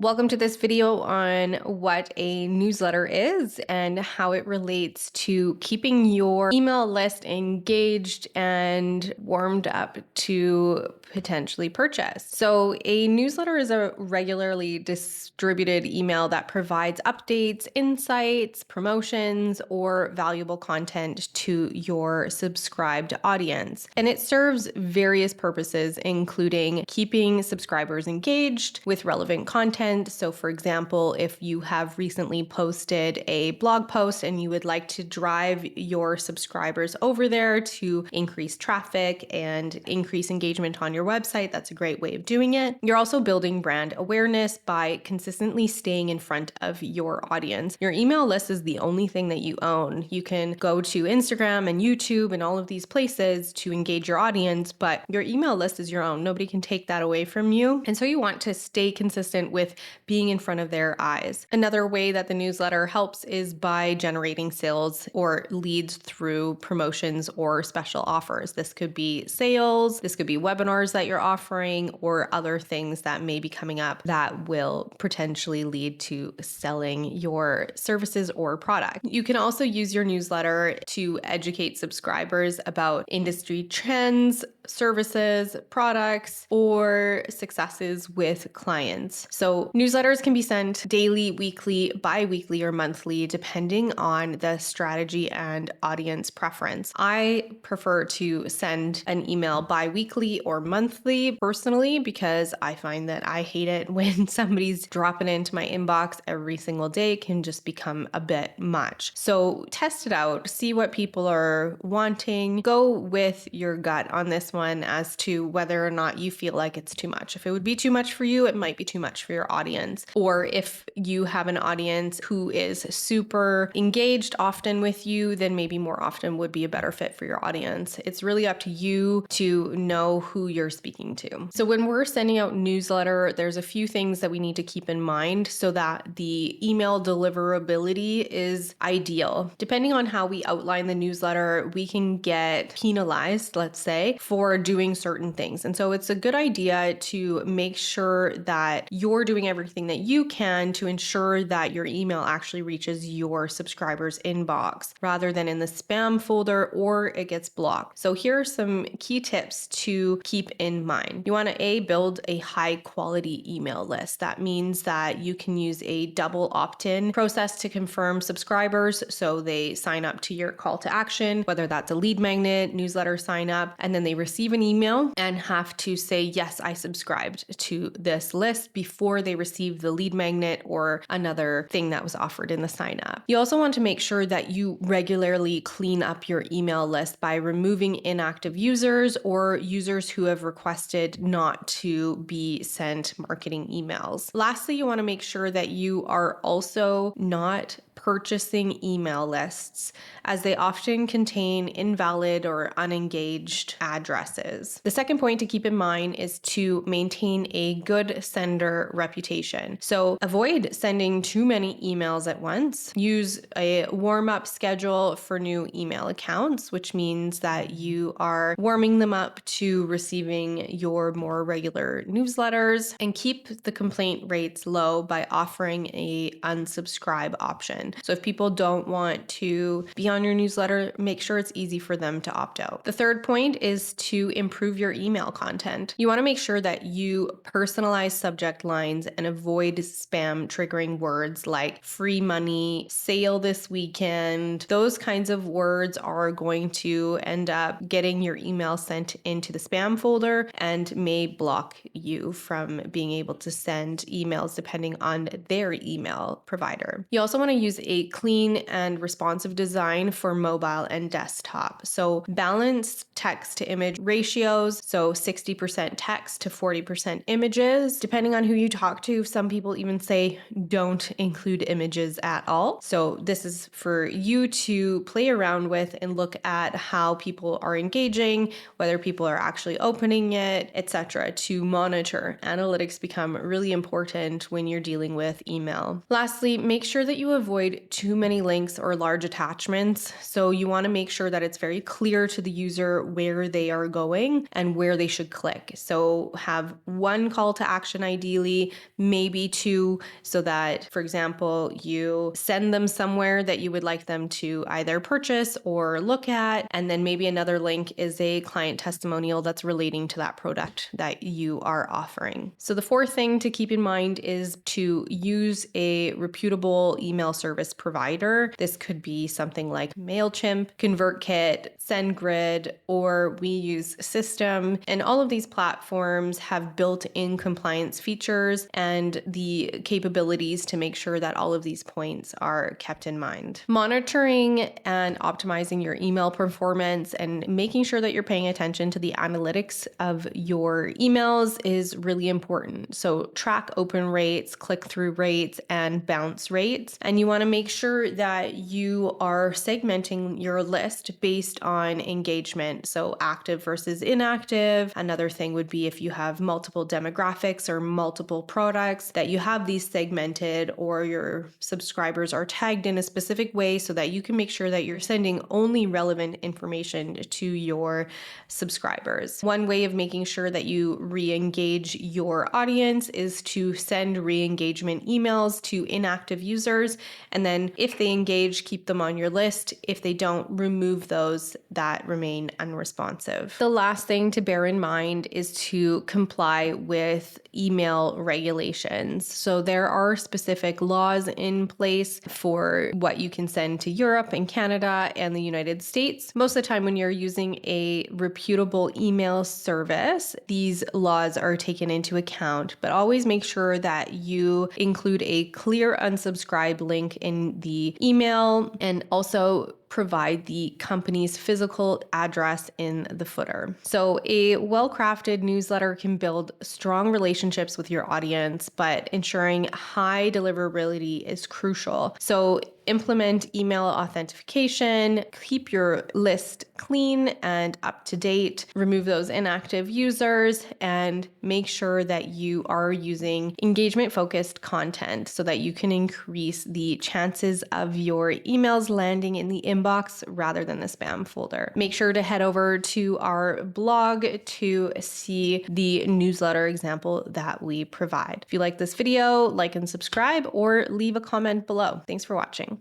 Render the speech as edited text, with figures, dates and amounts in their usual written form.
Welcome to this video on what a newsletter is and how it relates to keeping your email list engaged and warmed up to potentially purchase. So, a newsletter is a regularly distributed email that provides updates, insights, promotions, or valuable content to your subscribed audience. And it serves various purposes, including keeping subscribers engaged with relevant content. So, for example, if you have recently posted a blog post and you would like to drive your subscribers over there to increase traffic and increase engagement on your website, that's a great way of doing it. You're also building brand awareness by consistently staying in front of your audience. Your email list is the only thing that you own. You can go to Instagram and YouTube and all of these places to engage your audience, but your email list is your own. Nobody can take that away from you. And so you want to stay consistent with being in front of their eyes. Another way that the newsletter helps is by generating sales or leads through promotions or special offers. This could be sales, this could be webinars that you're offering, or other things that may be coming up that will potentially lead to selling your services or product. You can also use your newsletter to educate subscribers about industry trends, services, products, or successes with clients. So newsletters can be sent daily, weekly, bi-weekly, or monthly, depending on the strategy and audience preference. I prefer to send an email bi-weekly or monthly personally because I find that I hate it when somebody's dropping into my inbox every single day. It can just become a bit much. So test it out, see what people are wanting, go with your gut on this one as to whether or not you feel like it's too much. If it would be too much for you, it might be too much for your audience. Or if you have an audience who is super engaged often with you, then maybe more often would be a better fit for your audience. It's really up to you to know who you're speaking to. So when we're sending out newsletter, there's a few things that we need to keep in mind so that the email deliverability is ideal. Depending on how we outline the newsletter, we can get penalized, let's say, for doing certain things. And so it's a good idea to make sure that you're doing everything that you can to ensure that your email actually reaches your subscribers' inbox rather than in the spam folder or it gets blocked. So here are some key tips to keep in mind. You want to build a high quality email list. That means that you can use a double opt-in process to confirm subscribers so they sign up to your call to action, whether that's a lead magnet, newsletter sign up, and then they receive an email and have to say, yes, I subscribed to this list before they receive the lead magnet or another thing that was offered in the sign up. You also want to make sure that you regularly clean up your email list by removing inactive users or users who have requested not to be sent marketing emails. Lastly, you want to make sure that you are also not purchasing email lists as they often contain invalid or unengaged addresses. The second point to keep in mind is to maintain a good sender reputation. So avoid sending too many emails at once. Use a warm-up schedule for new email accounts, which means that you are warming them up to receiving your more regular newsletters, and keep the complaint rates low by offering a unsubscribe option. So if people don't want to be on your newsletter, make sure it's easy for them to opt out. The third point is to improve your email content. You want to make sure that you personalize subject lines and avoid spam triggering words like free money, sale this weekend. Those kinds of words are going to end up getting your email sent into the spam folder and may block you from being able to send emails depending on their email provider. You also want to use a clean and responsive design for mobile and desktop. So balanced text to image ratios, so 60% text to 40% images. Depending on who you talk to, some people even say don't include images at all. So this is for you to play around with and look at how people are engaging, whether people are actually opening it, etc. to monitor. Analytics become really important when you're dealing with email. Lastly, make sure that you avoid avoid too many links or large attachments. So you want to make sure that it's very clear to the user where they are going and where they should click. So have one call to action, ideally, maybe two, so that, for example, you send them somewhere that you would like them to either purchase or look at, and then maybe another link is a client testimonial that's relating to that product that you are offering. So the fourth thing to keep in mind is to use a reputable email service provider. This could be something like MailChimp, ConvertKit, SendGrid, or we use System. And all of these platforms have built-in compliance features and the capabilities to make sure that all of these points are kept in mind. Monitoring and optimizing your email performance and making sure that you're paying attention to the analytics of your emails is really important. So track open rates, click-through rates, and bounce rates. And you want to make sure that you are segmenting your list based on engagement. So active versus inactive. Another thing would be if you have multiple demographics or multiple products, that you have these segmented or your subscribers are tagged in a specific way so that you can make sure that you're sending only relevant information to your subscribers. One way of making sure that you re-engage your audience is to send re-engagement emails to inactive users. And then if they engage, keep them on your list. If they don't, remove those that remain unresponsive. The last thing to bear in mind is to comply with email regulations. So there are specific laws in place for what you can send to Europe and Canada and the United States. Most of the time when you're using a reputable email service, these laws are taken into account, but always make sure that you include a clear unsubscribe link in the email and also provide the company's physical address in the footer. So a well-crafted newsletter can build strong relationships with your audience, but ensuring high deliverability is crucial. So implement email authentication, keep your list clean and up to date, remove those inactive users, and make sure that you are using engagement-focused content so that you can increase the chances of your emails landing in the inbox rather than the spam folder. Make sure to head over to our blog to see the newsletter example that we provide. If you like this video, like and subscribe or leave a comment below. Thanks for watching.